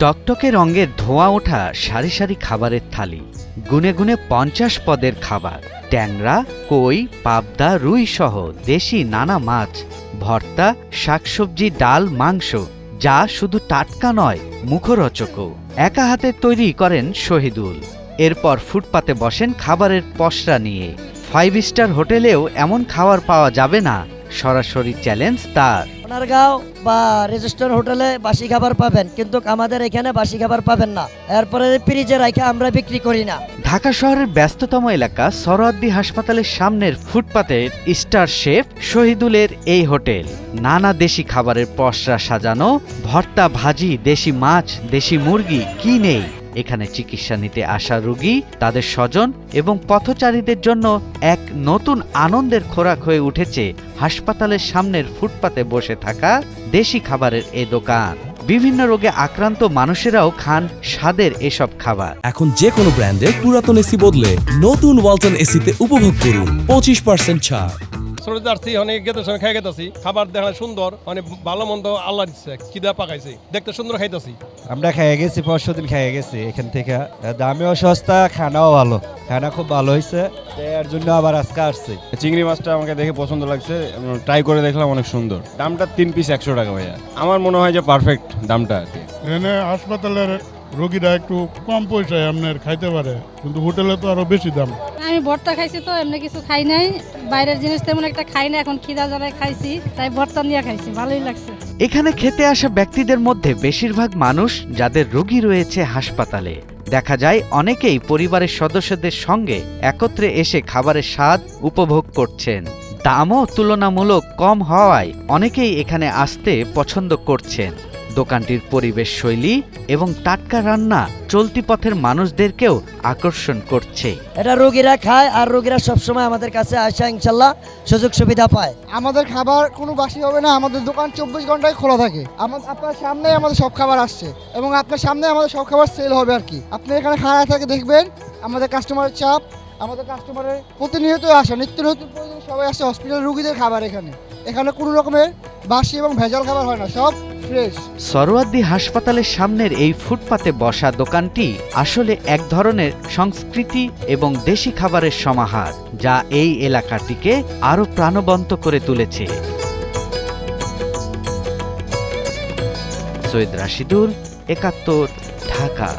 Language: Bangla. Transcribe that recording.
টকটকে রঙের ধোঁয়া ওঠা সারি সারি খাবারের থালি, গুনে গুনে 50 পদের খাবার, ট্যাংরা, কই, পাবদা, রুই সহ দেশি নানা মাছ, ভর্তা, শাকসবজি, ডাল, মাংস, যা শুধু টাটকা নয়, মুখরোচকও। একা হাতে তৈরি করেন শহীদুল। এরপর ফুটপাতে বসেন খাবারের পসরা নিয়ে। 5 স্টার হোটেলেও এমন খাবার পাওয়া যাবে না, সরাসরি চ্যালেঞ্জ তার। সোনারগাঁও বা রেজিস্ট্রার হোটেলে বাসি খাবার পাবেন, কিন্তু আমাদের এখানে বাসি খাবার পাবেন না। এরপরে ফ্রিজে রাখে আমরা বিক্রি করি না। ঢাকা শহরের ব্যস্ততম এলাকা সরোয়ার্দী হাসপাতালের সামনের ফুটপাতের স্টার শেফ শহীদুলের এই হোটেল। নানা দেশি খাবারের পসরা সাজানো, ভর্তা, ভাজি, দেশি মাছ, দেশি মুরগি, কি নেই। এখানে চিকিৎসা নিতে আসা রোগী, তাদের স্বজন এবং পথচারীদের জন্য এক নতুন আনন্দের খোরাক হয়ে উঠেছে হাসপাতালের সামনের ফুটপাতে বসে থাকা দেশি খাবারের এ দোকান। বিভিন্ন রোগে আক্রান্ত মানুষেরাও খান স্বাদের এসব খাবার। এখন যে কোনো ব্র্যান্ডের পুরাতন এসি বদলে নতুন ওয়ালটন এসিতে উপভোগ করুন 25% ছাড়। অনেক গেতের সঙ্গে খাই গেতেছি, খাবার দেখা সুন্দর, অনেক ভালো মন্দ আল্লাহ দিচ্ছে, খিদা পাকাইছে, দেখতে সুন্দর খাইতেছি। আমরা খাইয়ে গেছি, পরশু দিন খাইয়ে গেছি এখান থেকে। দামেও সস্তা, খানাও ভালো, খানা খুব ভালো হয়েছে, এর জন্য আবার আজকে আসছি। চিংড়ি মাছটা আমাকে দেখে পছন্দ লাগছে, ট্রাই করে দেখলাম, অনেক সুন্দর। দামটা 3 পিস 100 টাকা ভাইয়া। আমার মনে হয় যে পারফেক্ট দামটা আর কি। এখানে হাসপাতালের রোগীরা একটু কম পয়সায় আপনার খাইতে পারে, কিন্তু হোটেলে তো আরো বেশি দাম। আমি ভর্তা খাইছি, তো এমনি কিছু খাই নাই, বাইরের জিনিস তেমন একটা খাই না, এখন খিদা জ্বালায় খাইছি, তাই ভর্তা নিয়ে খাইছি, ভালোই লাগছে। এখানে খেতে আসা ব্যক্তিদের মধ্যে বেশিরভাগ মানুষ যাদের রোগী রয়েছে হাসপাতালে। দেখা যায় অনেকেই পরিবারের সদস্যদের সঙ্গে একত্রে এসে খাবারের স্বাদ উপভোগ করছেন। দামও তুলনামূলক কম হওয়ায় অনেকেই এখানে আসতে পছন্দ করছেন। দোকানটির পরিবেশ শৈলী এবং টাটকা রান্না চলতি পথের মানুষদেরকেও আকর্ষণ করছে। এটা রোগীরা খায়, আর রোগীরা সবসময় আমাদের কাছে আসা ইনশাল্লাহ সুযোগ সুবিধা পায়। আমাদের খাবার কোনো বাসি হবে না, আমাদের দোকান 24 ঘন্টায় খোলা থাকে। আপনার সামনেই আমাদের সব খাবার আসছে এবং আপনার সামনে আমাদের সব খাবার সেল হবে আর কি। আপনি এখানে খাওয়া থাকে দেখবেন, আমাদের কাস্টমারের চাপ, আমাদের কাস্টমারের প্রতিনিয়ত আসে, নিত্য নতুন প্রয়োজন সবাই আসে। হসপিটাল রোগীদের খাবার এখানে কোনো রকমের বাসি এবং ভেজাল খাবার হয় না, সব ফ্রেশ। সরোয়ার্দী হাসপাতালের সামনের এই ফুটপাতে বসা দোকানটি আসলে এক ধরনের সংস্কৃতি এবং দেশি খাবারের সমাহার, যা এই এলাকাটিকে আরো প্রাণবন্ত করে তুলেছে। সৈয়দ রাশিদুল, ৭১, ঢাকা।